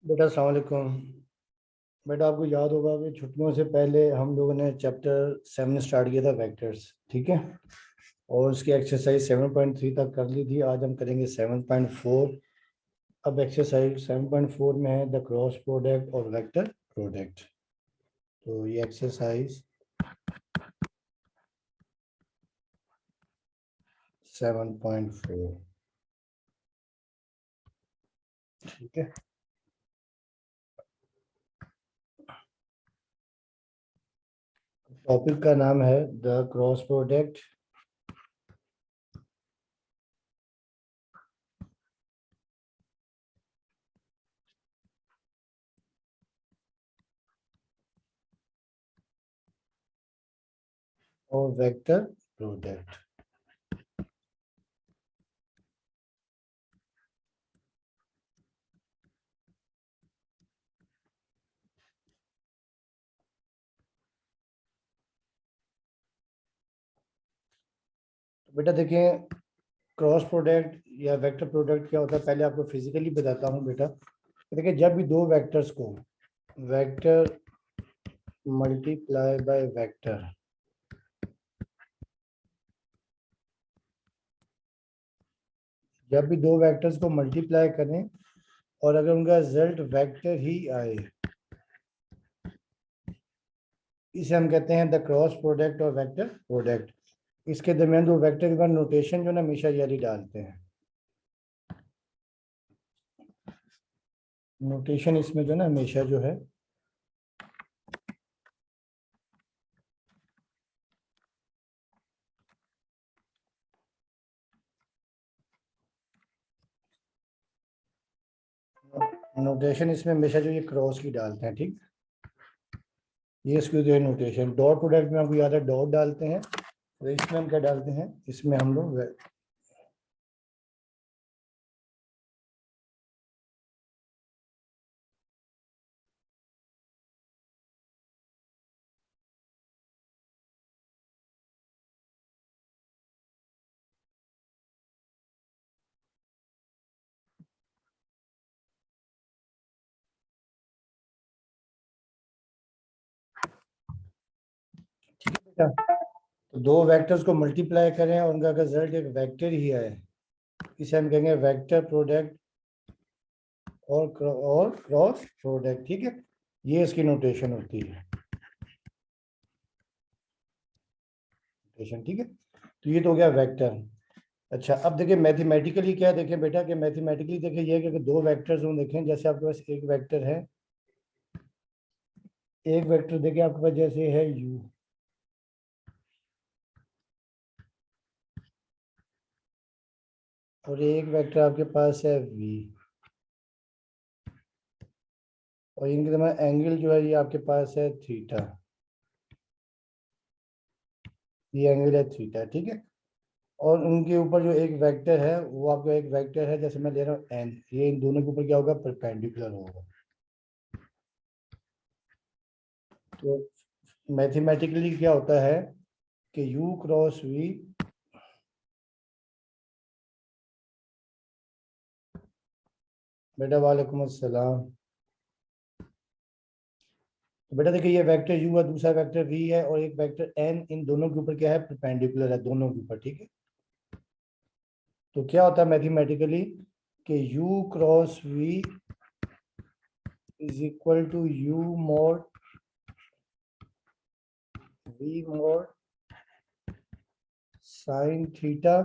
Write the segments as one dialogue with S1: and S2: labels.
S1: बेटा अस्सलाम वालेकुम। बेटा आपको याद होगा कि छुट्टियों से पहले हम लोगों ने चैप्टर 7 स्टार्ट किया था वेक्टर्स, ठीक है। और उसकी एक्सरसाइज 7.3 तक कर ली थी। आज हम करेंगे 7.4। अब एक्सरसाइज 7.4 में है द क्रॉस प्रोडक्ट और वेक्टर प्रोडक्ट। तो ये एक्सरसाइज 7.4, ठीक है। टॉपिक का नाम है द क्रॉस प्रोडक्ट और वेक्टर प्रोडक्ट। तो बेटा देखिए, क्रॉस प्रोडक्ट या वेक्टर प्रोडक्ट क्या होता है पहले आपको फिजिकली बताता हूँ बेटा। देखिए, जब भी दो वेक्टर्स को वेक्टर मल्टीप्लाई बाय वेक्टर, जब भी दो वेक्टर्स को मल्टीप्लाई करें और अगर उनका रिजल्ट वेक्टर ही आए, इसे हम कहते हैं द क्रॉस प्रोडक्ट और वेक्टर प्रोडक्ट। इसके दरमियान दो वेक्टर के बाद नोटेशन जो ना हमेशा यारी डालते हैं। नोटेशन इसमें जो ना हमेशा जो है नोटेशन इसमें हमेशा जो ये क्रॉस की डालते हैं, ठीक। ये इसकी जो है नोटेशन डॉट प्रोडक्ट में आपको याद है डॉट डालते हैं, तो इसमें हम क्या डालते हैं, इसमें हम लोग बेटा, तो दो वेक्टर्स को मल्टीप्लाई करें और उनका रिजल्ट एक वेक्टर ही है, इसे हम कहेंगे वेक्टर प्रोडक्ट और क्रॉस प्रोडक्ट, ठीक है। ये इसकी नोटेशन होती है, नोटेशन, ठीक है। तो ये तो हो गया वेक्टर। अच्छा, अब देखिए मैथमेटिकली क्या देखें बेटा, कि मैथमेटिकली देखिए ये है कि अगर दो वेक्टर्स हों, देखें जैसे आपके पास एक वेक्टर है, एक वेक्टर देखिए आपके पास जैसे है u, और एक वेक्टर आपके पास है v, और इनके दरमियान एंगल जो है ये आपके पास है थीटा, ये एंगल है थीटा, ठीक है। और उनके ऊपर जो एक वेक्टर है वो आपका एक वेक्टर है, जैसे मैं ले रहा हूँ n, ये इन दोनों के ऊपर क्या होगा, परपेंडिकुलर होगा। तो मैथमेटिकली क्या होता है कि u क्रॉस v, बेटा वालेकुम अस्सलाम। तो बेटा देखिए ये वेक्टर u है, दूसरा वेक्टर v है, और एक वेक्टर n, इन दोनों के ऊपर क्या है, परपेंडिकुलर है दोनों के ऊपर, ठीक है। तो क्या होता है मैथमेटिकली कि u cross v is equal to u mod v mod sine theta,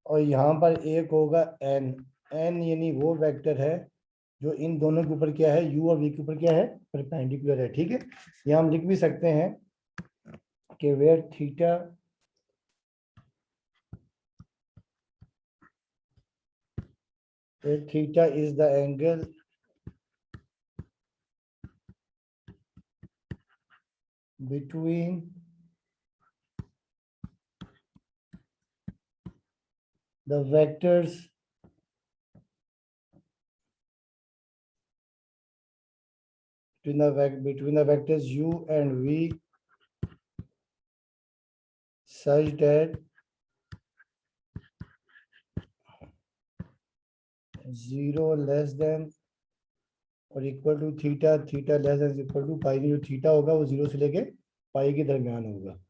S1: और यहाँ पर एक होगा n, n यानी वो वेक्टर है जो इन दोनों के ऊपर क्या है, u और v के ऊपर क्या है, परपेंडिकुलर है, ठीक है। यहाँ हम लिख भी सकते हैं कि where theta is the angle between the vectors between the vectors u and v such that 0 less than और equal to theta, theta less than equal to pi, जो थीटा होगा वो 0 से लेके पाई के दरमियान होगा।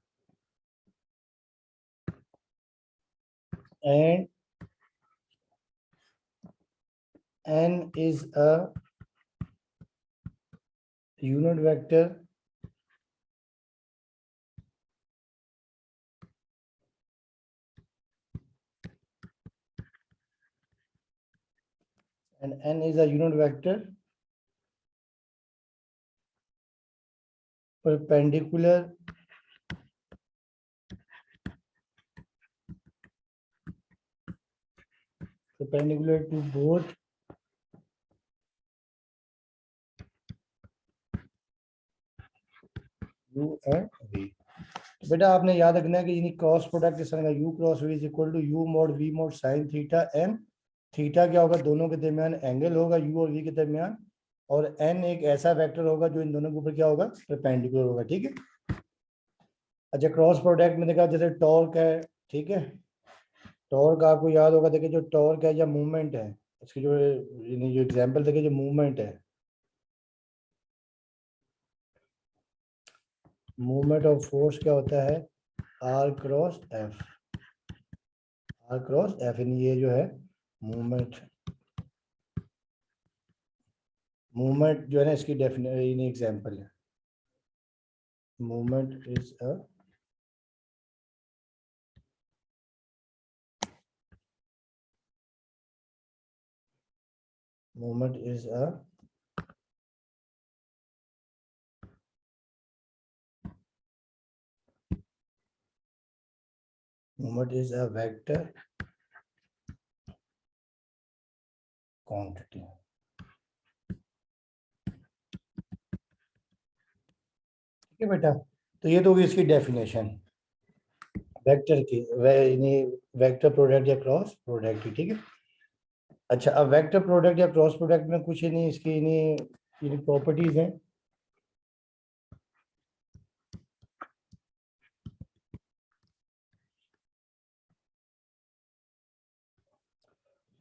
S1: And n is a unit vector and n is a unit vector perpendicular to both u and v। तो बेटा आपने याद रखना है कि यानी क्रॉस प्रोडक्ट इस तरह का u cross v is equal to u mod v mod sine theta n। Theta क्या होगा, दोनों के दरमियान एंगल होगा u और v के दरमियान, और n एक ऐसा वेक्टर होगा जो इन दोनों के ऊपर क्या होगा, परपेंडिकुलर होगा। ठीक है। अच्छा क्रॉस प्रोडक्ट में देखा जैसे टॉर्क है, ठीक है, टॉर्क आपको याद होगा, देखिए जो टॉर्क है या मूवमेंट है, इसकी जो एग्जांपल देखिए, जो मूवमेंट है, मूवमेंट ऑफ फोर्स क्या होता है, R cross F. R cross F यानी ये जो है मूवमेंट, मूवमेंट जो है ना इसकी डेफिनेट एग्जांपल है। Movement is a movement is a movement is a vector quantity। ठीक है बेटा, तो ये तो होगी इसकी डेफिनेशन वेक्टर की, यानी वेक्टर प्रोडक्ट या क्रॉस प्रोडक्ट की। ठीक है। अच्छा अब वेक्टर प्रोडक्ट या क्रॉस प्रोडक्ट में कुछ नहीं इसकी नहीं प्रॉपर्टीज हैं।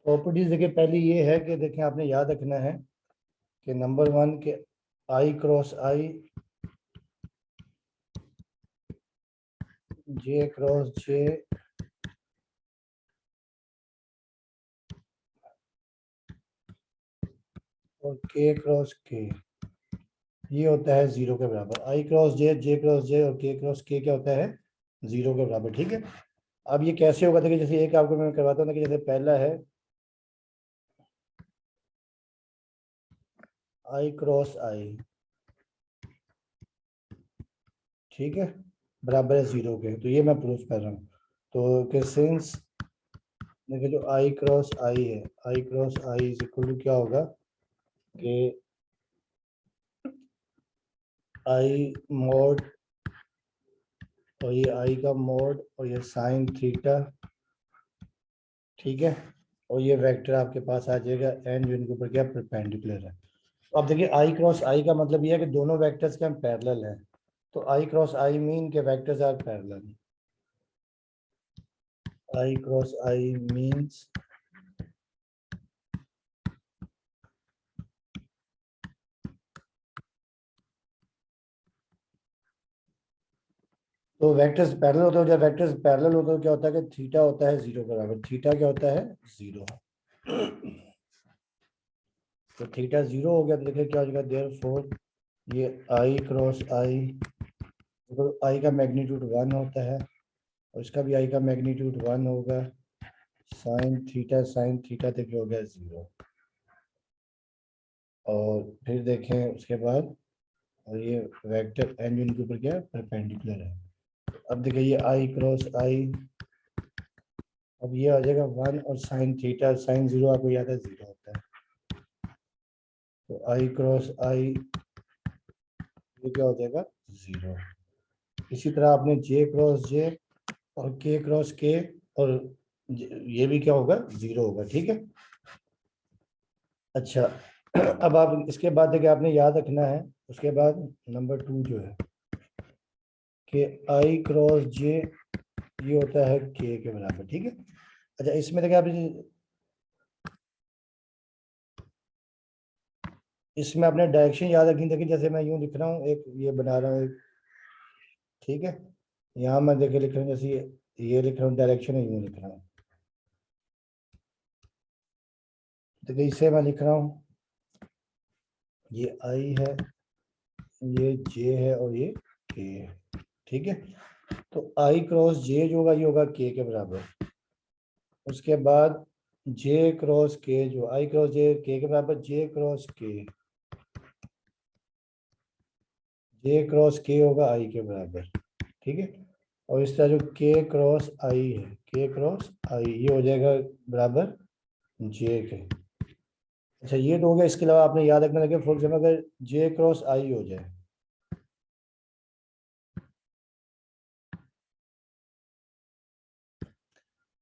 S1: प्रॉपर्टीज देखिए, पहली ये है कि देखें आपने याद रखना है कि नंबर 1 के आई क्रॉस आई, जे क्रॉस जे और के क्रॉस के, ये होता है 0 के बराबर। आई क्रॉस जे, जे क्रॉस जे और के क्रॉस के क्या होता है, 0 के बराबर। ठीक है। अब ये कैसे होगा, देखिए जैसे एक आपको मैं करवाता हूँ कि जैसे पहला है आई क्रॉस आई, ठीक है, बराबर है 0 के, तो ये मैं प्रूफ कर रहा हूँ। तो कि सिंस देखिए जो आई क्रॉस आई है, i cross i is equal to क्या होगा कि आई मॉड, और ये आई का मॉड और ये साइन थीटा, ठीक है, और ये वेक्टर आपके पास आ जाएगा एन जो इनके ऊपर क्या परपेंडिकुलर है। तो अब देखिए आई क्रॉस आई का मतलब ये है कि दोनों वेक्टर्स के हम पैरेलल हैं, तो आई क्रॉस आई मीन के vectors are parallel. I cross i means तो वेक्टर्स पैरेलल होते हैं, जब वेक्टर्स पैरेलल होते हैं क्या होता है कि थीटा होता है 0 के बराबर। थीटा क्या होता है, 0। तो थीटा 0 हो गया तो देखिए क्या हो जाएगा, देयरफॉर ये आई क्रॉस आई, तो आई का मैग्नीट्यूड 1 होता है और इसका भी आई का मैग्नीट्यूड 1 होगा। साइन थीटा देखिए हो गया 0। और फिर देखें उसके बाद, और ये वेक्टर एन इनके ऊपर क्या परपेंडिकुलर है। अब देखिए ये आई क्रॉस आई, अब ये आ जाएगा 1 और साइन थीटा, साइन 0 आपको याद है 0 होता है, तो आई क्रॉस आई ये क्या हो जाएगा 0। इसी तरह आपने जे क्रॉस जे और के क्रॉस के, और ये भी क्या होगा 0 होगा। ठीक है। अच्छा अब आप इसके बाद देखिए आपने याद रखना है, उसके बाद नंबर 2 जो है कि आई क्रॉस जे ये होता है के बराबर। ठीक है। अच्छा इसमें देखिए आप इसमें अपने डायरेक्शन याद रखनी। देखिए जैसे मैं यूं लिख रहा हूँ, एक ये बना रहा हूँ एक, ठीक है। यहाँ मैं देखिए लिख रहा हूँ, जैसे ये लिख रहा हूँ, डायरेक्शन यूं लिख रहा हूँ। देखिए इसे मैं लिख रहा हूँ, ये आई है, ये जे है और ये के है, ठीक है। तो आई क्रॉस जे जो होगा ये होगा के बराबर। उसके बाद जे क्रॉस के, जो आई क्रॉस जे के बराबर, जे क्रॉस के, जे क्रॉस के होगा आई के बराबर, ठीक है। और इस तरह जो के क्रॉस आई है, के क्रॉस आई ये हो जाएगा बराबर जे के। अच्छा ये तो हो गया। इसके अलावा आपने याद रखना लगे, फॉर एग्जाम्पल अगर जे क्रॉस आई हो जाए,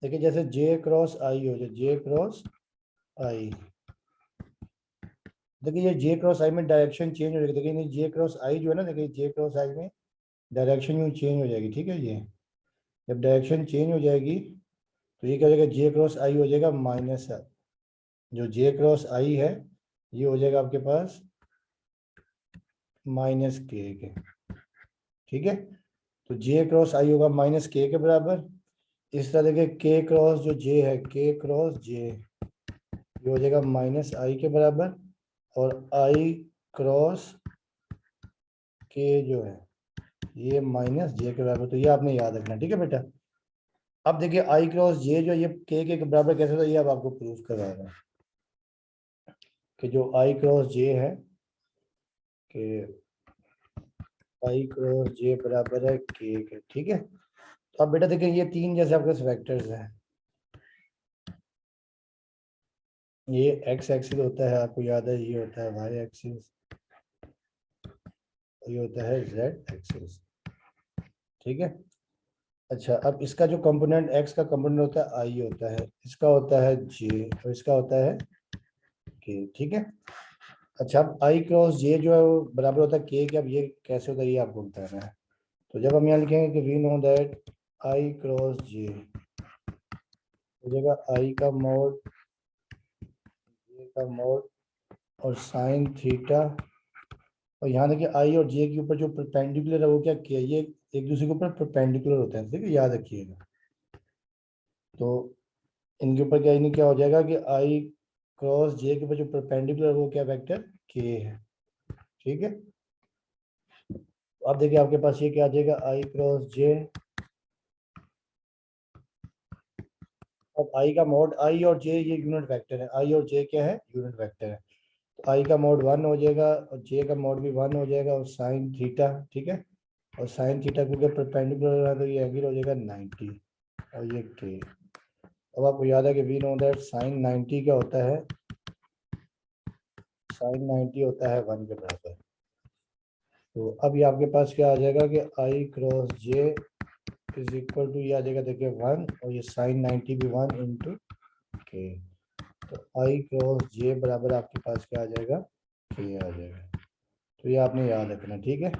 S1: देखिए जैसे जे क्रॉस आई हो जाए, जे क्रॉस आई, देखिए ये जे क्रॉस आई में डायरेक्शन चेंज हो जाएगी। देखिए जे क्रॉस आई जो है ना, देखिए जे क्रॉस आई में डायरेक्शन यूँ चेंज हो जाएगी, ठीक है। ये जब डायरेक्शन चेंज हो जाएगी तो ये क्या हो जाएगा, जे क्रॉस आई हो जाएगा माइनस, जो जे क्रॉस आई है ये हो जाएगा आपके पास माइनस के, ठीक है। तो जे क्रॉस आई होगा माइनस के बराबर। इस तरह देखिए के क्रॉस जो जे है, के क्रॉस जे ये हो जाएगा माइनस आई के बराबर, और आई क्रॉस के जो है ये माइनस जे के बराबर। तो ये आपने याद रखना, ठीक है बेटा। अब देखिए आई क्रॉस जे जो ये के बराबर कैसे होता है, ये अब आपको प्रूफ करवा रहा है कि जो आई क्रॉस जे है, कि आई क्रॉस जे बराबर है के, ठीक है। तो अब बेटा देखिए ये तीन जैसे आपके वेक्टर्स हैं, ये एक्स एक्सिस होता है, आपको याद है, ये होता है वाई एक्सिस, ये होता है जेड एक्सिस, ठीक है। अच्छा अब इसका जो कंपोनेंट एक्स का कंपोनेंट होता है आई होता है, इसका होता है जे और इसका होता है के, ठीक है। अच्छा अब आई क्रॉस जे जो है वो बराबर होता है के, अब ये कैसे होता है ये आपको बताना है। तो जब हम यहाँ लिखेंगे कि we know that i cross j हो जाएगा आई का मोड, जे का मोड और साइन थीटा, और यहाँ देखिए आई और जे के ऊपर जो परपेंडिकुलर है वो क्या किया, ये एक दूसरे के ऊपर परपेंडिकुलर होते हैं, ठीक है, याद रखिएगा। तो इनके ऊपर क्या, इन्हें क्या हो जाएगा कि आई क्रॉस जे के ऊपर जो परपेंडिकुलर वो क्या वेक्टर के है, ठीक है। तो अब देखिए आपके पास ये क्या आ जाएगा, आई क्रॉस जे, अब आई का मोड, आई और जे ये यूनिट वेक्टर है, आई और जे क्या है, यूनिट वेक्टर है। तो आई का मोड 1 हो जाएगा और जे का मोड भी 1 हो जाएगा, और साइन थीटा, ठीक है। और साइन थीटा क्योंकि परपेंडिकुलर है तो ये एंगल हो जाएगा 90, और ये के। अब आपको याद है कि वी नो दैट साइन 90 क्या होता है, साइन 90 होता है 1 के बराबर। तो अब ये आपके पास क्या आ जाएगा कि i cross j is equal to, ये आ जाएगा देखिए 1, और ये साइन 90 भी 1 इंटू के। तो आई क्रॉस जे बराबर आपके पास क्या आ जाएगा, के आ जाएगा। तो ये आपने याद रखना, ठीक है।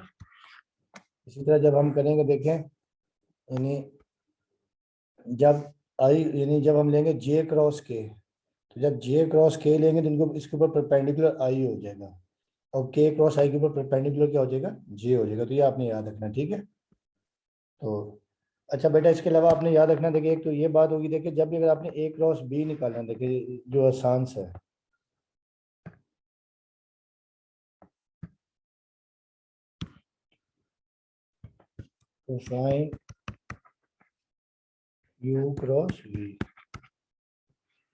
S1: इसी तरह जब हम करेंगे देखें, यानी जब आई, यानी जब हम लेंगे जे क्रॉस के, तो जब जे क्रॉस के लेंगे तो इनको इसके ऊपर परपेंडिकुलर आई हो जाएगा, और के क्रॉस आई के ऊपर परपेंडिकुलर क्या हो जाएगा, जे हो जाएगा। तो ये आपने याद रखना, ठीक है। तो अच्छा बेटा इसके अलावा आपने याद रखना, देखिए एक तो ये बात होगी, देखिए जब भी अगर आपने ए क्रॉस बी निकालना, देखिए जो आसान सा है, तो फाइन यू क्रॉस वी,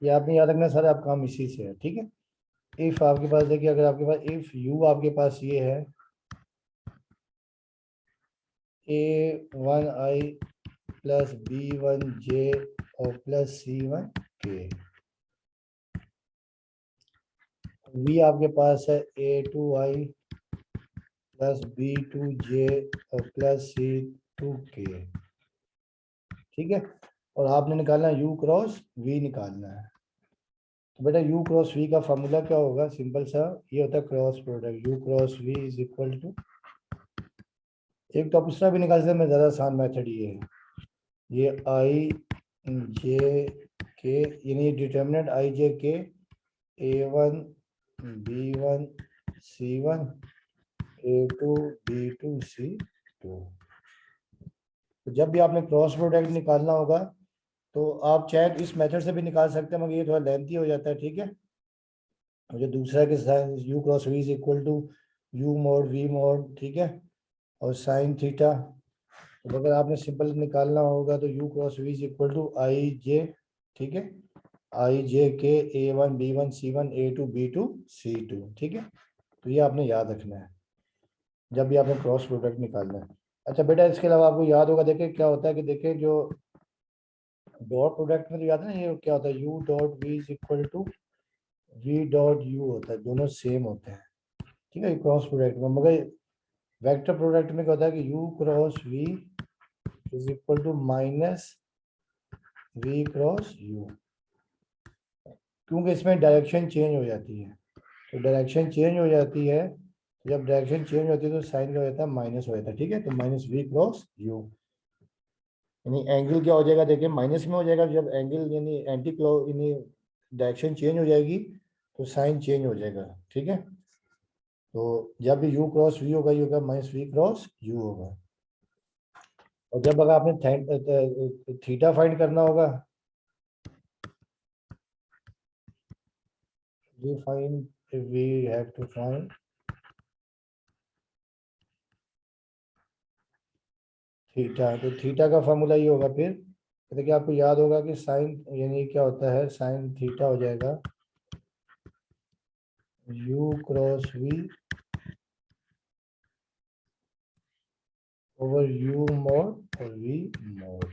S1: ये आपने याद रखना, सारा आप काम इसी से है, ठीक है। इफ आपके पास देखिए, अगर आपके पास इफ यू आपके पास ये है A1i प्लस B1j और प्लस C1k, V आपके पास है A2i प्लस B2j और प्लस C2k, ठीक है। और आपने निकालना है U क्रॉस V निकालना है। तो बेटा U क्रॉस V का फॉर्मूला क्या होगा, सिंपल सा, ये होता है cross product, U cross V is equal to, एक तो आप दूसरा भी निकाल सकते हैं, ज़्यादा आसान मेथड ये है, ये आई जे के, यानी डिटर्मिनेंट आई जे के A1 B1 C1 A2 B2 C2। तो जब भी आपने क्रॉस प्रोडक्ट निकालना होगा तो आप चाहे इस मेथड से भी निकाल सकते हैं, मगर ये थोड़ा लेंथी हो जाता है, ठीक है। और जो दूसरा के sine U cross V is equal to U mod V mod, ठीक है, और साइन थीटा। तो अगर आपने सिंपल निकालना होगा तो U cross V is equal to i j, ठीक है, आई जे के A1 B1 C1 A2 B2 C2, ठीक है। तो ये आपने याद रखना है जब भी आपने क्रॉस प्रोडक्ट निकालना है। अच्छा बेटा, इसके अलावा आपको याद होगा, देखिए क्या होता है कि देखिए जो डॉट प्रोडक्ट में तो याद है ना, ये क्या होता है, U dot V is equal to V dot U होता है, दोनों सेम होते हैं, ठीक है, क्रॉस प्रोडक्ट में। मगर वेक्टर प्रोडक्ट में क्या होता है कि U cross V is equal to minus V cross U, क्योंकि इसमें डायरेक्शन चेंज हो जाती है। तो डायरेक्शन चेंज हो जाती है, तो जब डायरेक्शन चेंज होती है तो साइन क्या हो जाता है, माइनस हो जाता है, ठीक है। तो माइनस V क्रॉस U, यानी एंगल क्या हो जाएगा, देखिए माइनस में हो जाएगा। जब एंगल यानी एंटी क्लो यानी डायरेक्शन चेंज हो जाएगी तो साइन चेंज हो जाएगा, ठीक है। तो जब भी U क्रॉस V होगा, ये होगा माइनस V क्रॉस U होगा। और जब अगर आपने थीटा फाइंड करना होगा, we have to find theta. तो थीटा का फॉर्मूला ये होगा फिर, देखिए आपको याद होगा कि साइन यानी क्या होता है, साइन थीटा हो जाएगा U cross V over U mod और V mod,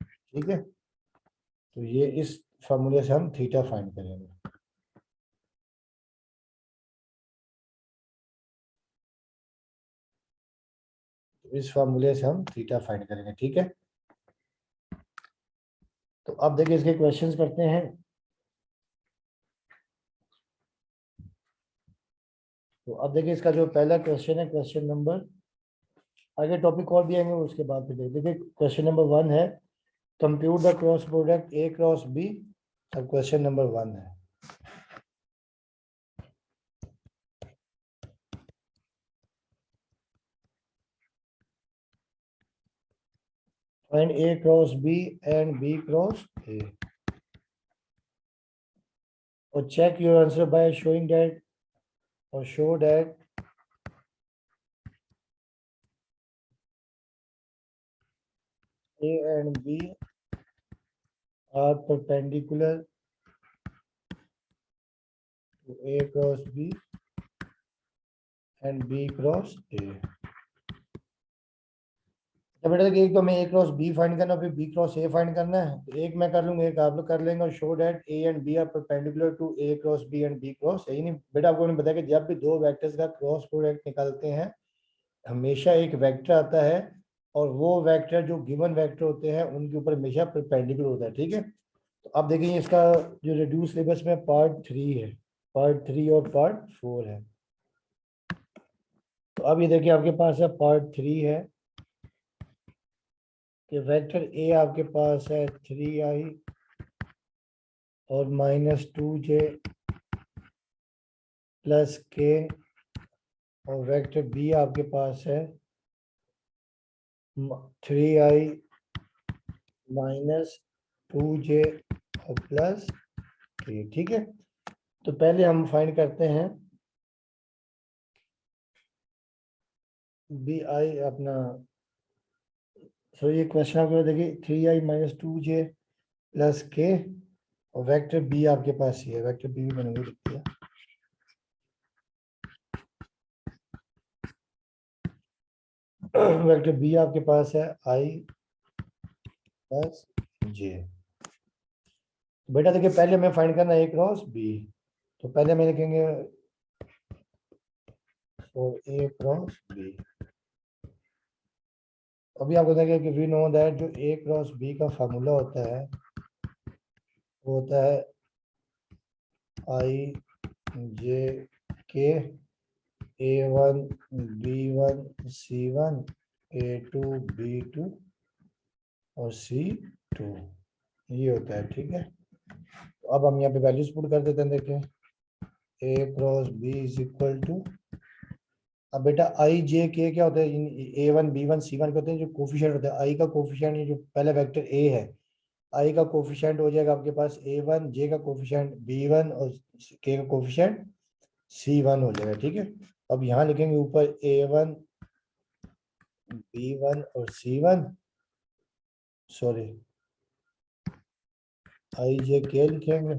S1: ठीक है। तो ये इस फॉर्मूले से हम थीटा फाइंड करेंगे। तो इस फॉर्मूले से हम थीटा फाइंड करेंगे, ठीक है। तो अब देखिए इसके क्वेश्चंस करते हैं। तो अब देखिए इसका जो पहला क्वेश्चन है, क्वेश्चन नंबर, आगे टॉपिक और भी आएंगे उसके बाद फिर देखिए क्वेश्चन नंबर 1 है, compute the cross product A cross B। अब क्वेश्चन नंबर 1 है, find A cross B and B cross A, or check your answer by showing that, or show that A and B are perpendicular to A cross B and B cross A। तो बेटा देखिए, एक तो मैं A cross B find करना, फिर B cross A find करना है। तो एक मैं कर लूंगा, एक आप लोग कर लेंगे। और show that A and B are perpendicular to A cross B and B cross A। नहीं बेटा, आपको मैंने बताया कि जब भी दो वेक्टर्स का क्रॉस प्रोडक्ट निकालते हैं, हमेशा एक वेक्टर आता है और वो वेक्टर जो गिवन वेक्टर होते हैं उनके ऊपर हमेशा परपेंडिकुलर होता है, ठीक है। तो अब देखिए इसका जो रिड्यूस सिलेबस में पार्ट 3 है, पार्ट 3 और पार्ट 4 है। तो अब ये देखिए आपके पास है पार्ट 3 है कि वेक्टर A आपके पास है 3i और -2j प्लस k, और वेक्टर B आपके पास है 3i -2j और प्लस k, ठीक है। तो पहले हम फाइंड करते हैं बी आई अपना, सो ये क्वेश्चन आपको देखिए 3i -2j प्लस के, और वेक्टर बी आपके पास ही है, वेक्टर बी भी मैंने वो लिख दिया। वेक्टर बी आपके पास है i प्लस जे। बेटा देखिए पहले हमें फाइंड करना है A क्रॉस B। तो पहले हमें लिखेंगे और A क्रॉस B। अभी आपको देखें कि वी नो दैट जो A क्रॉस B का फार्मूला होता है वो होता है i j k A1 B1 C1 A2 B2 और C2, ये होता है, ठीक है। तो अब हम यहाँ पे वैल्यूज पुट कर देते हैं। देखें A cross B is equal to, अब बेटा आई जे के क्या होता है, A one B one C one के होते हैं जो कोफिशिएंट होते हैं। आई का कोफिशिएंट जो पहला वेक्टर ए है, आई का कोफिशिएंट हो जाएगा आपके पास ए वन, जे का कोफिशिएंट बी वन और के का कोफिशिएंट सी वन हो जाएगा। ठीक है, अब यहाँ लिखेंगे ऊपर ए वन बी वन और सी वन, सॉरी आई जे के लिखेंगे,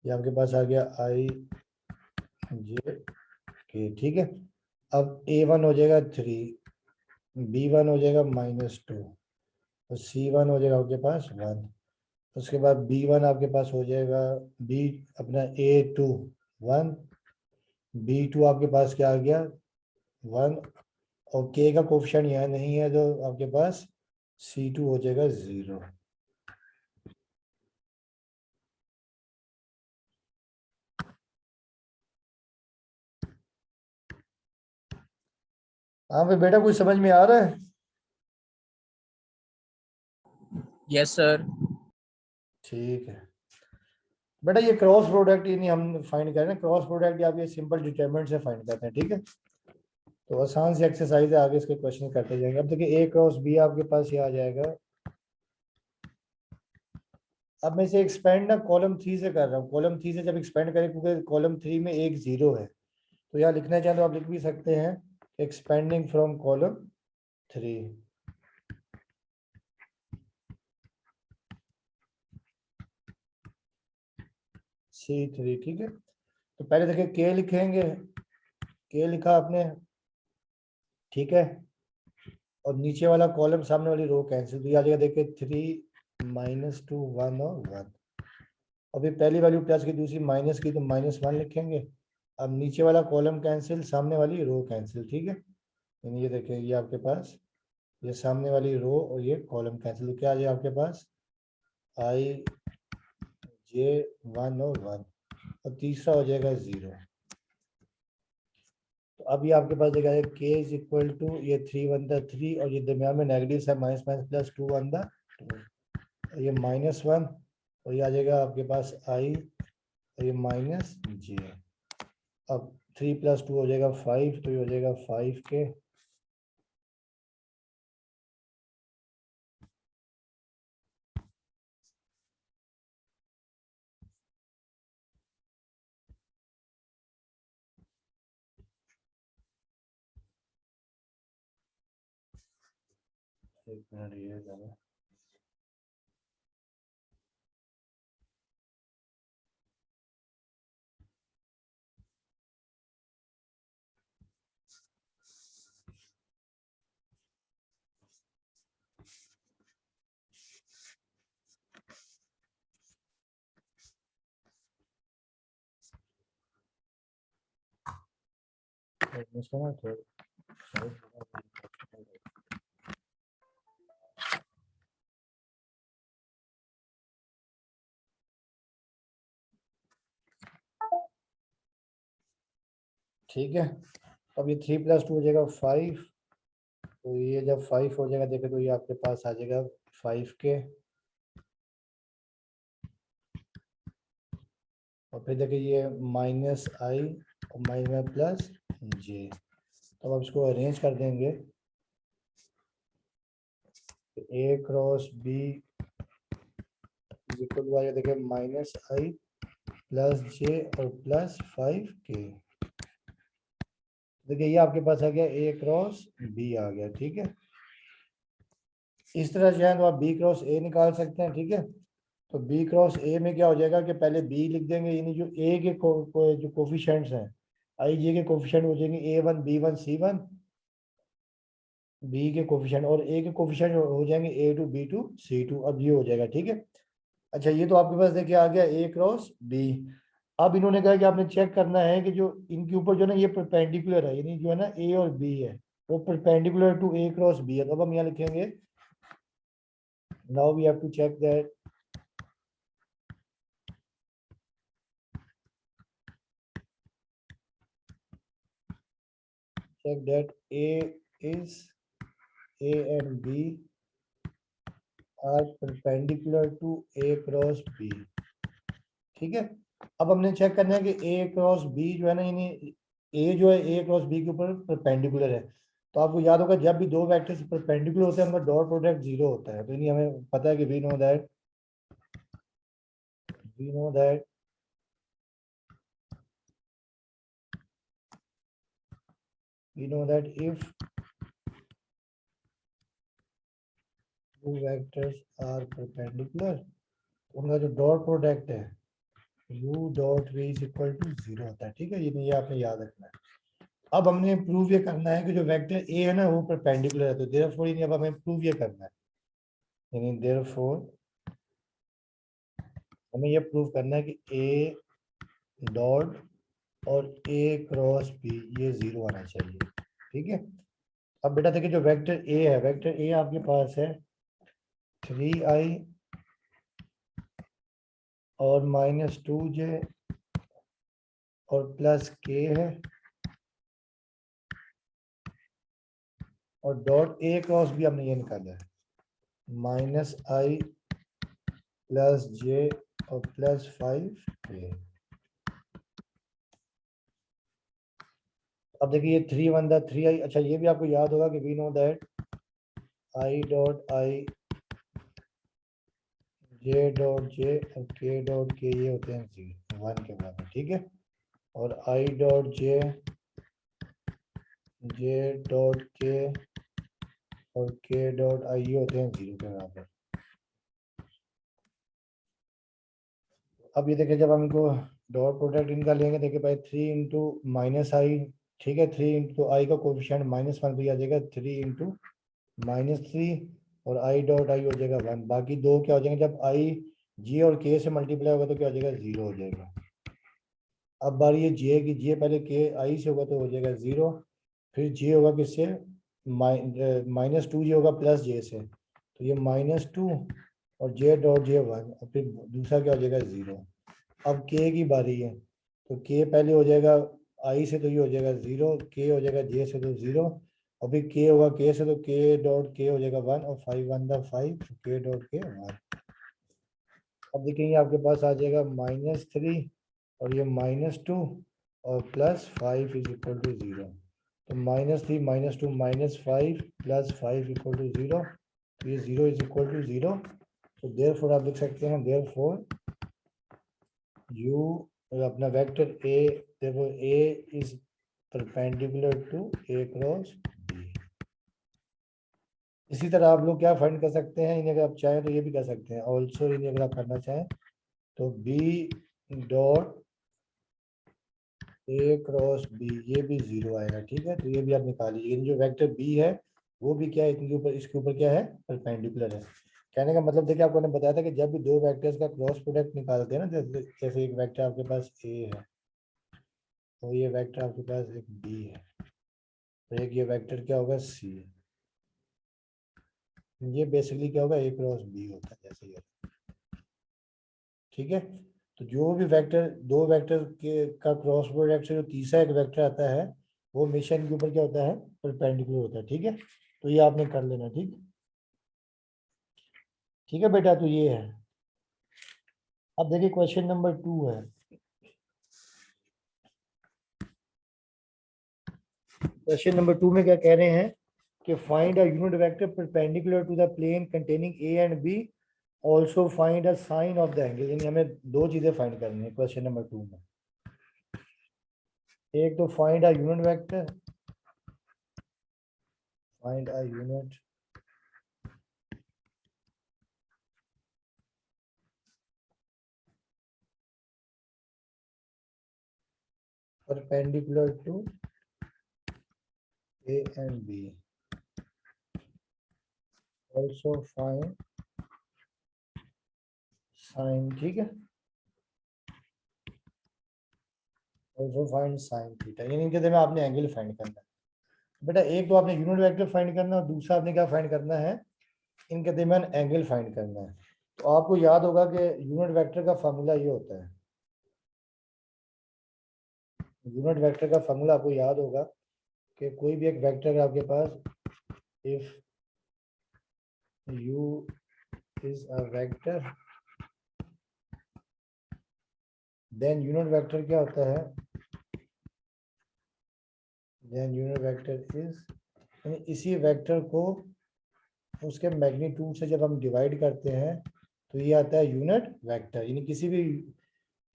S1: ये आपके पास आ गया आई जे के। ठीक है, अब ए वन हो जाएगा 3, बी वन हो जाएगा -2 और सी वन हो जाएगा आपके पास 1। उसके बाद बी वन आपके पास हो जाएगा बी अपना ए टू 1, बी टू आपके पास क्या आ गया 1 और के का कोफिशिएंट यहाँ नहीं है तो आपके पास सी टू हो जाएगा 0। हाँ भाई बेटा कुछ समझ में आ रहा है?
S2: Yes sir.
S1: ठीक है बेटा, ये क्रॉस प्रोडक्ट ये नहीं हम फाइंड कर रहे हैं, क्रॉस प्रोडक्ट आप ये सिंपल डिटरमिनेंट से फाइंड करते हैं। ठीक है, तो आसान सी एक्सरसाइज है, आगे इसके क्वेश्चन करते जाएंगे। अब देखिए ए क्रॉस बी आपके पास ये आ जाएगा। अब मैं इसे एक्सपेंड ना कॉलम 3 से कर रहा हूँ, कॉलम 3 से जब एक्सपेंड करें क्योंकि कॉलम 3 में एक 0 है, तो यहाँ लिखना चाहें तो आप लिख भी सकते हैं एक्सपेंडिंग फ्रॉम कॉलम 3। C3। ठीक है, तो पहले देखिए के लिखेंगे, के लिखा आपने, ठीक है, और नीचे वाला कॉलम सामने वाली रो कैंसिल, तो ये आ जाएगा देखिए 3 -2 1 और 1। अभी पहली वैल्यू प्लस की दूसरी माइनस की तो -1 लिखेंगे। अब नीचे वाला कॉलम कैंसिल, सामने वाली रो कैंसिल। ठीक है, यानी ये देखिए ये आपके पास ये सामने वाली रो और ये कॉलम कैंसिल, तो क्या आ जाए आपके पास आई जे 1 और 1 और तीसरा हो जाएगा 0। तो अब ये आपके पास देखा जाए के इज इक्वल टू ये 3 1 द 3 और ये दरमियान में नेगेटिव है माइनस माइनस प्लस 2 1 द 2, ये -1 और ये आ जाएगा आपके पास आई और ये माइनस जे। अब 3 + 2 हो जाएगा 5, तो ये हो जाएगा 5 के। एक मिनट ये जरा, इसको ना थोड़ा ठीक है। अब ये 3 + 2 हो जाएगा 5, तो ये जब 5 हो जाएगा देखे तो ये आपके पास आ जाएगा 5 के। और फिर देखिए ये माइनस आई और माइनस प्लस जे, तो अब इसको अरेंज कर देंगे। ए क्रॉस बी इक्वल हुआ देखिए -i प्लस जे और +5k। देखिए ये आपके पास आ गया ए क्रॉस बी आ गया। ठीक है, इस तरह से है तो आप बी क्रॉस ए निकाल सकते हैं। ठीक है, तो बी क्रॉस ए में क्या हो जाएगा कि पहले बी लिख देंगे, यानी जो ए के जो कोफिशिएंट्स हैं आई जे के कोफिशिएंट हो जाएंगे A1 B1 C1, बी के कोफिशिएंट, और ए के कोफिशिएंट हो जाएंगे A2 B2 C2। अब ये हो जाएगा। ठीक है, अच्छा ये तो आपके पास देखिए आ गया ए क्रॉस बी। अब इन्होंने कहा कि आपने चेक करना है कि जो इनके ऊपर जो ना ये परपेंडिकुलर है, यानी जो है ना ए और बी है वो perpendicular to A cross B है। तो अब हम यहाँ लिखेंगे now we have to check that A is A and B are perpendicular to A cross B। ठीक है, अब हमने चेक करना है कि ए क्रॉस बी जो है ना, यानी ए जो है ए क्रॉस बी के ऊपर परपेंडिकुलर है। तो आपको याद होगा जब भी दो वेक्टर्स परपेंडिकुलर होते हैं उनका डॉट प्रोडक्ट जीरो होता है। तो यानी हमें पता है कि we know that if two vectors are perpendicular, उनका जो डॉट प्रोडक्ट है u dot v is equal to zero होता है। ठीक है, ये आपने याद रखना है। अब हमने प्रूव ये करना है कि जो वेक्टर a है ना वो परपेंडिकुलर है। तो देयरफॉर अब हमें प्रूव ये करना है, यानी देयरफॉर हमें ये प्रूव करना है कि a डॉट और a क्रॉस b ये जीरो आना चाहिए। ठीक है, अब बेटा देखिए जो वेक्टर a है, वेक्टर a आपके पास है 3i और -2j और प्लस k है, और डॉट a क्रॉस भी हमने ये निकाला है -i प्लस j और प्लस 5k। अब देखिए ये 3 1 3i। अच्छा ये भी आपको याद होगा कि we know that i dot i j dot j और k डॉट k ये होते हैं 1 के बराबर। ठीक है, और i dot j dot k और k डॉट i ये होते हैं 0 के बराबर। अब ये देखिए जब हम इनको डॉट प्रोडक्ट इनका लेंगे, देखिए भाई 3 इंटू माइनस आई, ठीक है 3 इंटू आई का कोफिशिएंट -1 भी आ जाएगा, 3 इंटू -3 और आई डॉट आई हो जाएगा 1। बाकी दो क्या हो जाएंगे, जब आई जे और के से मल्टीप्लाई होगा तो क्या हो जाएगा 0 हो जाएगा। अब बारी ये जे की, जे पहले के आई से होगा तो हो जाएगा 0, फिर जे होगा किससे -2 जे होगा प्लस जे से, तो ये -2 और जे डॉट जे 1 और फिर दूसरा क्या हो जाएगा 0। अब के की बारी है, तो के पहले हो जाएगा आई से तो ये हो जाएगा 0, के हो जाएगा जे से तो 0, और फिर के होगा के से तो के डॉट के हो जाएगा 1 और 5 1 5 के डॉट के 1। अब देखेंगे आपके पास आ जाएगा -3 और ये -2 और प्लस 5 इज इक्वल टू 0। तो -3 -2 -5 प्लस 5 इक्वल टू 0, तो ये 0 इज इक्वल टू 0। तो देयरफॉर आप लिख सकते हैं देयरफॉर यू अपना वेक्टर ए, देखो A is perpendicular to A cross B. इसी तरह आप लोग क्या फाइंड कर सकते हैं, इन्हें अगर आप चाहें तो ये भी कर सकते हैं ऑल्सो, इन्हें अगर आप करना चाहें तो B dot A cross B ये भी 0 आएगा। ठीक है, तो ये भी आप निकालिए, लेकिन जो वेक्टर बी है वो भी क्या है, इनके ऊपर इसके ऊपर क्या है परपेंडिकुलर है। कहने का मतलब देखिए आपको ने बताया था कि जब भी दो वेक्टर्स का क्रॉस प्रोडक्ट निकालते हैं ना, जैसे एक वेक्टर आपके पास ए है तो ये वेक्टर आपके पास एक बी है, तो एक ये वेक्टर क्या होगा सी, ये बेसिकली क्या होगा ए क्रॉस बी होता है जैसे ये। ठीक है, तो जो भी वेक्टर दो वेक्टर के का क्रॉस प्रोडक्ट से जो तीसरा एक वेक्टर आता है वो हमेशा इनके ऊपर क्या होता है परपेंडिकुलर होता है। ठीक है, तो ये आपने कर लेना। ठीक, ठीक है बेटा, तो ये है। अब देखिए क्वेश्चन नंबर 2 है। क्वेश्चन नंबर 2 में क्या कह रहे हैं कि find a unit vector perpendicular to the plane containing A and B, also find a sine of the angle. यानी हमें दो चीजें फाइंड करनी है क्वेश्चन नंबर 2 में। एक तो find a unit vector, find a unit perpendicular to A and B, also find sin। ठीक है, also find sin थीटा, यानी इनके में आपने एंगल फाइंड करना है। बेटा एक तो आपने यूनिट वेक्टर फाइंड करना है और दूसरा आपने क्या फाइंड करना है, इनके दरमियान एंगल फाइंड करना है। तो आपको याद होगा कि यूनिट वेक्टर का फार्मूला ये होता है, यूनिट वेक्टर का फार्मूला आपको याद होगा कि कोई भी एक वेक्टर है आपके पास, if u is a vector then unit vector क्या होता है, देन यूनिट वेक्टर इज, इसी वेक्टर को उसके मैग्नीट्यूड से जब हम डिवाइड करते हैं तो ये आता है यूनिट वेक्टर। यानी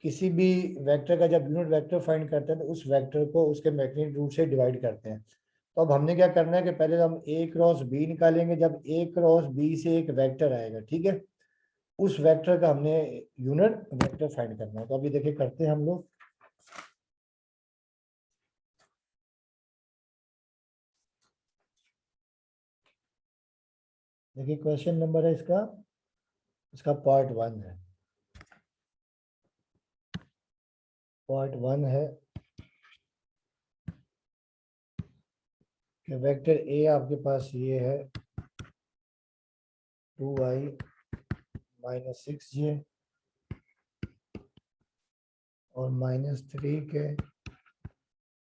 S1: किसी भी वेक्टर का जब यूनिट वेक्टर फाइंड करते हैं तो उस वेक्टर को उसके मैग्नीट्यूड से डिवाइड करते हैं। तो अब हमने क्या करना है कि पहले हम ए क्रॉस बी निकालेंगे। जब ए क्रॉस बी से एक वेक्टर आएगा, ठीक है, उस वेक्टर का हमने यूनिट वेक्टर फाइंड करना है। तो अभी देखिए करते हैं हम लोग। देखिए क्वेश्चन नंबर है इसका, इसका पार्ट 1 है। पार्ट 1 है कि वेक्टर ए आपके पास ये है 2i माइनस 6j और माइनस 3k,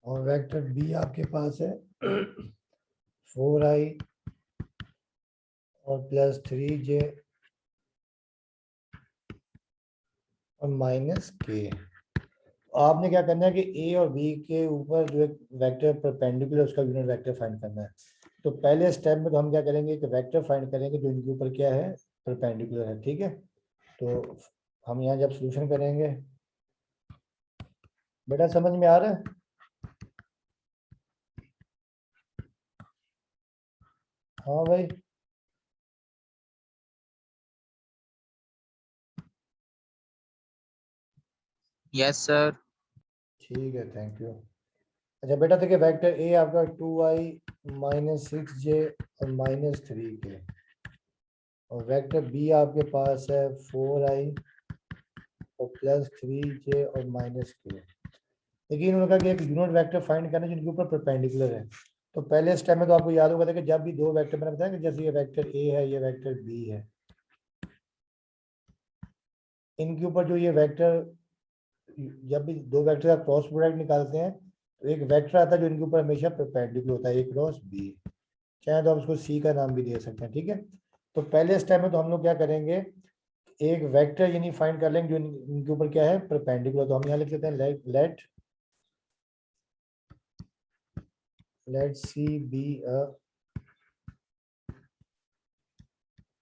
S1: और वेक्टर बी आपके पास है 4i और प्लस 3j और माइनस k। आपने क्या करना है कि ए और बी के ऊपर जो एक वेक्टर परपेंडिकुलर उसका यूनिट वेक्टर फाइंड करना है। तो पहले स्टेप में तो हम क्या करेंगे कि वेक्टर फाइंड करेंगे जो इनके ऊपर क्या है, परपेंडिकुलर है, ठीक है। तो हम यहाँ जब सॉल्यूशन करेंगे, बेटा समझ में आ रहा है? हाँ भाई,
S2: Yes, sir.
S1: ठीक है, थैंक यू। अच्छा बेटा देखिए वेक्टर ए आपका 2i माइनस 6j और माइनस 3k, और वेक्टर बी आपके पास है 4i और प्लस 3j और माइनस k। देखिए इन्होंने कहा कि एक यूनिट वेक्टर फाइंड करना है जिनके ऊपर परपेंडिकुलर है। तो पहले स्टेप में तो आपको याद होगा था कि जब भी दो वेक्टर, मैंने बताया कि जैसे ये वेक्टर ए है, ये वेक्टर बी है, इनके ऊपर जो ये वेक्टर, जब भी दो वेक्टर का क्रॉस प्रोडक्ट निकालते हैं तो एक वेक्टर आता है जो इनके ऊपर हमेशा परपेंडिकुलर होता है, ए क्रॉस बी। चाहे तो आप उसको सी का नाम भी दे सकते हैं, ठीक है। तो पहले स्टेप में तो हम लोग क्या करेंगे, एक वेक्टर यानी फाइंड कर लेंगे जो इनके ऊपर क्या है, परपेंडिकुलर। तो हम यहाँ लिख लेते हैं let C be a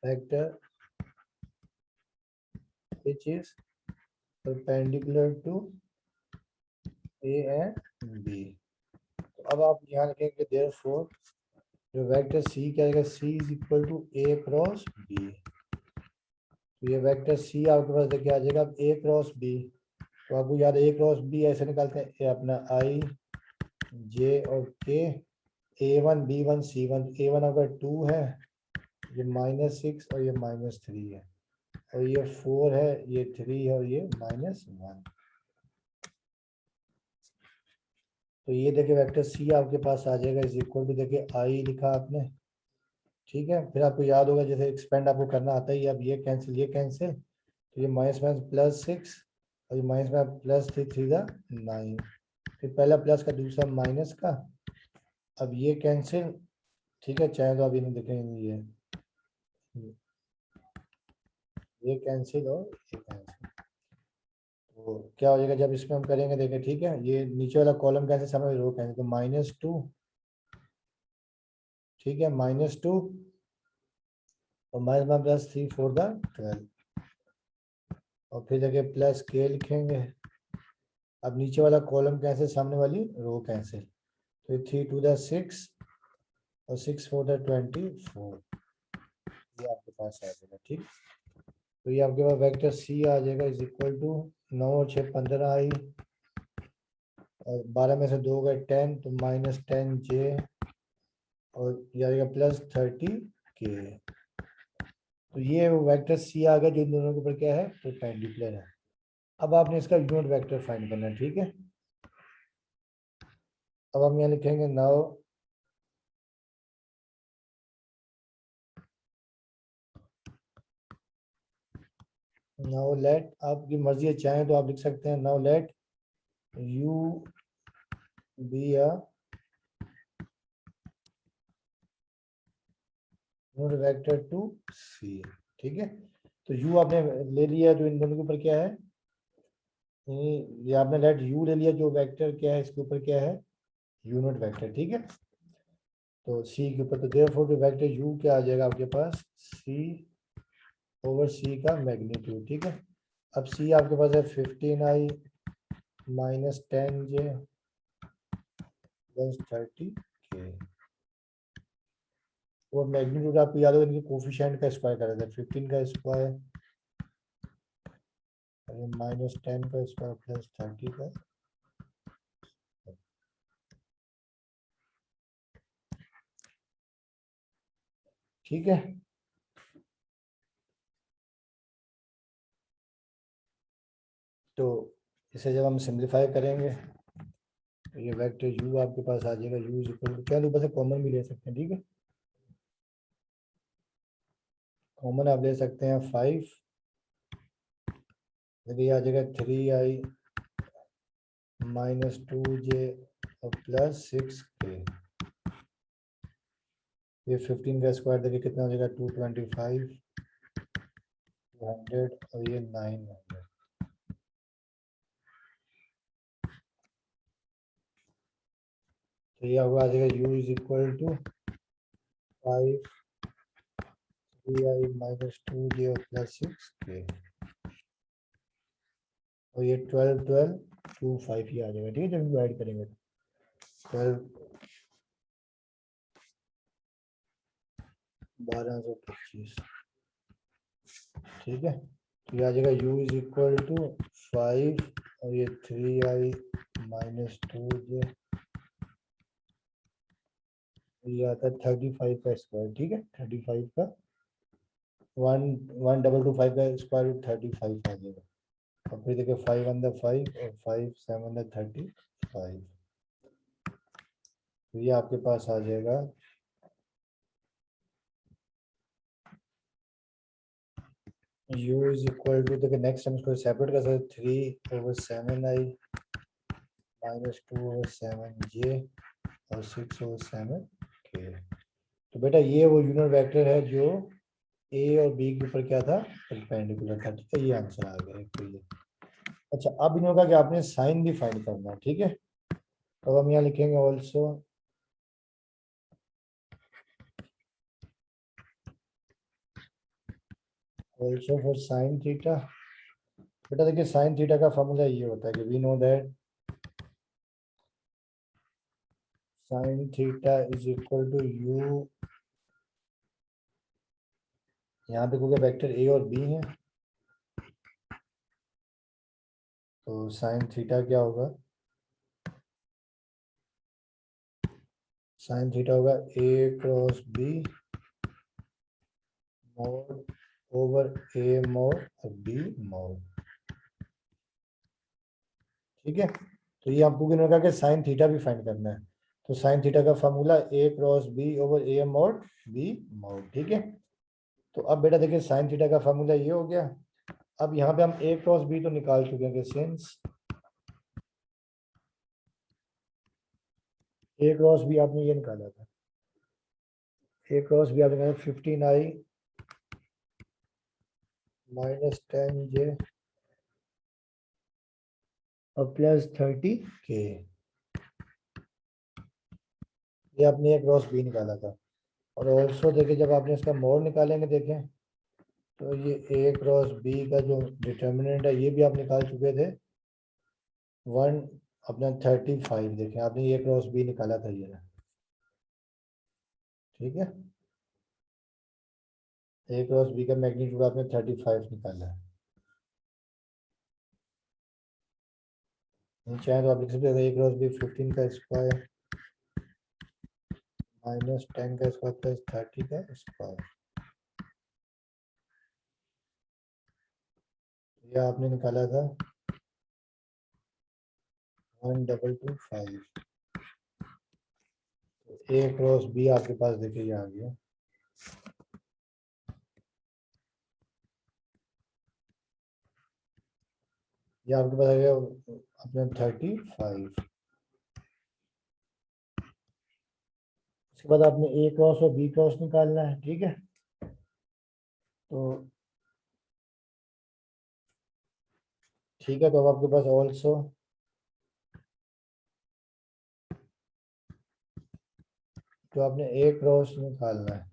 S1: vector which is perpendicular to a and b। तो अब आप यहाँ लिखेंगे therefore जो वेक्टर सी क्या आएगा, C is equal to A cross B. तो ये वेक्टर सी आपके पास देखिए आ जाएगा ए क्रॉस बी। तो आपको याद है ए क्रॉस बी ऐसे निकालते हैं, ए अपना आई जे और के, A1 B1 C1। A1 अगर 2 है, ये -6 और ये -3 है, और ये 4 है, ये 3 है और ये -1। तो ये देखिए वेक्टर सी आपके पास आ जाएगा इज इक्वल टू, देखिए आई लिखा आपने, ठीक है। फिर आपको याद होगा जैसे एक्सपेंड आपको करना आता ही, अब ये कैंसिल ये कैंसिल, तो ये माइनस माइनस +6 और ये माइनस में +3 × 3 = 9। फिर पहला प्लस का दूसरा माइनस का, अब ये कैंसिल, ठीक है। चाहे तो आप इन्हें देखेंगे ये कैंसिल और ये कैंसिल। तो क्या हो जाएगा जब इसमें हम करेंगे, देखें, ठीक है। ये नीचे वाला कॉलम कैंसिल, सामने रो कैंसिल, तो -2, ठीक है, -2 और -3 4 द 12, और फिर देखिए प्लस के लिखेंगे। अब नीचे वाला कॉलम कैंसिल, सामने वाली रो कैंसिल, तो 3 2 द 6 और 6 4 द 24, ये आपके पास आ जाएगा, ठीक। तो ये आपके पास वेक्टर सी आ जाएगा इज इक्वल टू 9 और 6 15 आई, और 12 में से 2 गए 10, तो -10j और ये आएगा +30k। तो ये वो वेक्टर सी आ गया जो इन दोनों के ऊपर क्या है, परपेंडिकुलर है। अब आपने इसका यूनिट वेक्टर फाइंड करना है, ठीक है। अब हम यहाँ लिखेंगे नाउ लेट, आपकी मर्जी है, चाहें तो आप लिख सकते हैं now let u be a unit vector to C, ठीक है। तो यू आपने ले लिया जो इन दोनों के ऊपर क्या है, ये आपने लेट यू ले लिया, जो वेक्टर क्या है इसके ऊपर क्या है, यूनिट वेक्टर, ठीक है। तो सी के ऊपर, तो देयरफॉर जो वेक्टर यू क्या आ जाएगा आपके पास, सी ओवर सी का मैग्नीट्यूड, ठीक है। अब सी आपके पास है 15i minus 10j plus 30k। वो मैग्नीट्यूड आपको याद होगा, इनके कोफिशिएंट का स्क्वायर कर रहे थे, 15 का स्क्वायर माइनस 10 का स्क्वायर प्लस 30 का, ठीक है। तो इसे जब हम सिंप्लीफाई करेंगे तो ये वेक्टर u आपके पास आ जाएगा, u इज इक्वल टू, क्या ऊपर से कॉमन भी ले सकते हैं, ठीक है। कॉमन आप ले सकते हैं 5, ये आ जाएगा 3i माइनस 2j और प्लस 6k। ये 15 का स्क्वायर देखिए कितना हो जाएगा, 225, 200 और ये 900। तो ये होगा आ जाएगा u is equal to 5 3i minus 2j और प्लस 6k, और ये 12 12 25 ये आ जाएगा, ठीक है। जब हम ऐड करेंगे 12 1225, ठीक है। तो ये आ जाएगा u इज इक्वल टू 5 और ये 3i माइनस 2j, ये आता है 35 का स्क्वायर, ठीक है। 35 का 1225 का स्क्वायर रूट 35 आ जाएगा। और फिर देखिए 5 अंदर 5 और 5 7 अंदर 35, तो ये आपके पास आ जाएगा u इज इक्वल टू, देखिए नेक्स्ट हम इसको सेपरेट कर सकते, 3 over 7i minus 2 over 7j और 6 ओवर 7k। तो बेटा ये वो यूनिट वेक्टर है जो ए और बी के ऊपर क्या था, परपेंडिकुलर था, ठीक है। ये आंसर आ गया तो ये। अच्छा, अब इन होगा कि आपने साइन भी फाइंड करना है, ठीक है। तो हम यहाँ लिखेंगे ऑल्सो फॉर साइन थीटा। बेटा देखिए साइन थीटा का फॉर्मूला ये होता है कि we know that sine theta is equal to u, यहाँ पे क्योंकि वेक्टर ए और बी है, तो साइन थीटा क्या होगा, साइन थीटा होगा ए क्रॉस बी मोड ओवर ए मोड और बी मोड, ठीक है। तो ये आपको किन्होंने कहा कि साइन थीटा भी फाइंड करना है, तो साइन थीटा का फॉर्मूला ए क्रॉस बी ओवर ए मोड बी मोड, ठीक है। तो अब बेटा देखिए साइन थीटा का फॉर्मूला ये हो गया। अब यहाँ पे हम ए क्रॉस बी तो निकाल चुके हैं कि सिंस ए क्रॉस बी आपने ये निकाला था, ए क्रॉस बी आपने निकाला 15i माइनस 10j और प्लस 30k, ये आपने ए क्रॉस बी निकाला था। और ऑल्सो देखिए जब आपने इसका मोड निकालेंगे देखें, तो ये ए क्रॉस बी का जो डिटर्मिनेंट है ये भी आप निकाल चुके थे, 1 अपना 35, देखें आपने ए क्रॉस बी निकाला था ये, ठीक है। ए क्रॉस बी का मैग्नीट्यूड आपने 35 निकाला है। नहीं चाहे तो आप लिख सकते हैं ए क्रॉस बी 15 का स्क्वायर माइनस 10 का स्क्वायर प्लस 30 का स्क्वायर, ये आपने निकाला था 1225। ए क्रॉस बी आपके पास देखिए ये आ गया, ये आपके पास आ गया अपने 35। उसके बाद आपने ए क्रॉस और बी क्रॉस निकालना है, ठीक है। तो ठीक है, तो अब आपके पास ऑल्सो तो आपने ए क्रॉस निकालना है।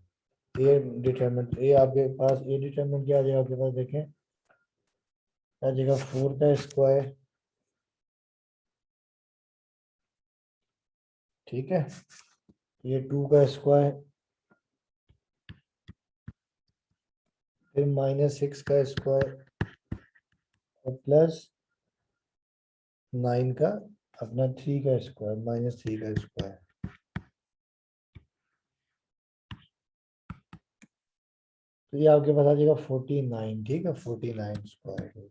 S1: ए डिटरमिनेंट ए आपके पास ए डिटरमिनेंट क्या आ जाएगा आपके पास, देखें आ जाएगा 4 का स्क्वायर, ठीक है, ये 2 का स्क्वायर, फिर -6 का स्क्वायर और प्लस 9 का अपना 3 का स्क्वायर, -3 का स्क्वायर। तो ये आपके पास आ जाएगा 49, ठीक है, 49 स्क्वायर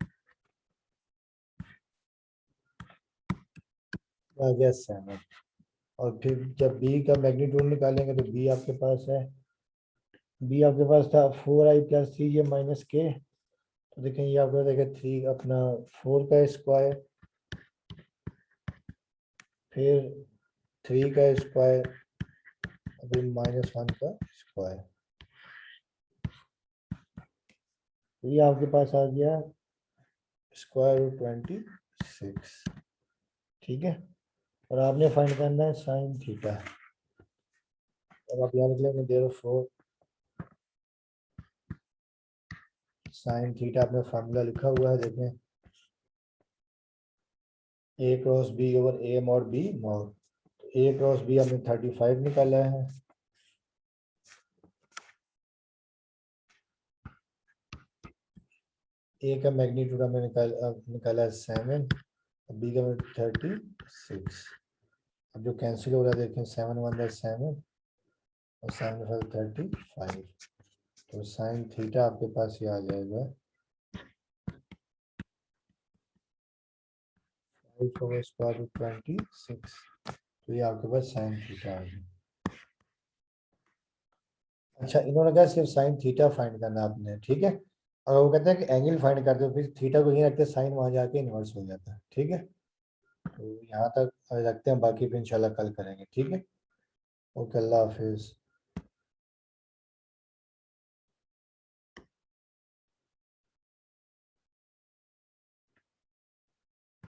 S1: आ गया 7। और फिर जब बी का मैग्नीट्यूड निकालेंगे तो बी आपके पास है, बी आपके पास था 4i + 3 ये -k, तो देखें ये आपको देखिए 3 अपना 4 का स्क्वायर, फिर 3 का स्क्वायर, फिर -1 का स्क्वायर। तो ये आपके पास आ गया √26, ठीक है। और आपने फाइंड करना है साइन थीटा। अब आप याद रख लेंगे देयरफॉर साइन थीटा अपना फार्मूला लिखा हुआ है, देखें A cross B over A mod B mod. तो ए क्रॉस बी हमने 35 निकाला है, ए का मैग्नीट्यूड हमने निकाला है 7, बी का 36। अब जो कैंसिल हो रहा है देखें 7 × 1 = 7 और 7 × 5 = 35। तो साइन थीटा आपके पास ये आ जाएगा 5/√26। तो ये आपके पास साइन थीटा आ गया। अच्छा, इन्होंने कहा सिर्फ साइन थीटा फाइंड करना आपने, ठीक है। और वो कहते हैं कि एंगल फाइंड कर दो, फिर थीटा को यहीं रखते साइन वहां जाके इन्वर्स हो जाता है, ठीक है। तो यहाँ तक रखते हैं, बाकी फिर इंशाल्लाह कल करेंगे, ठीक है। ओके, अल्लाह हाफिज।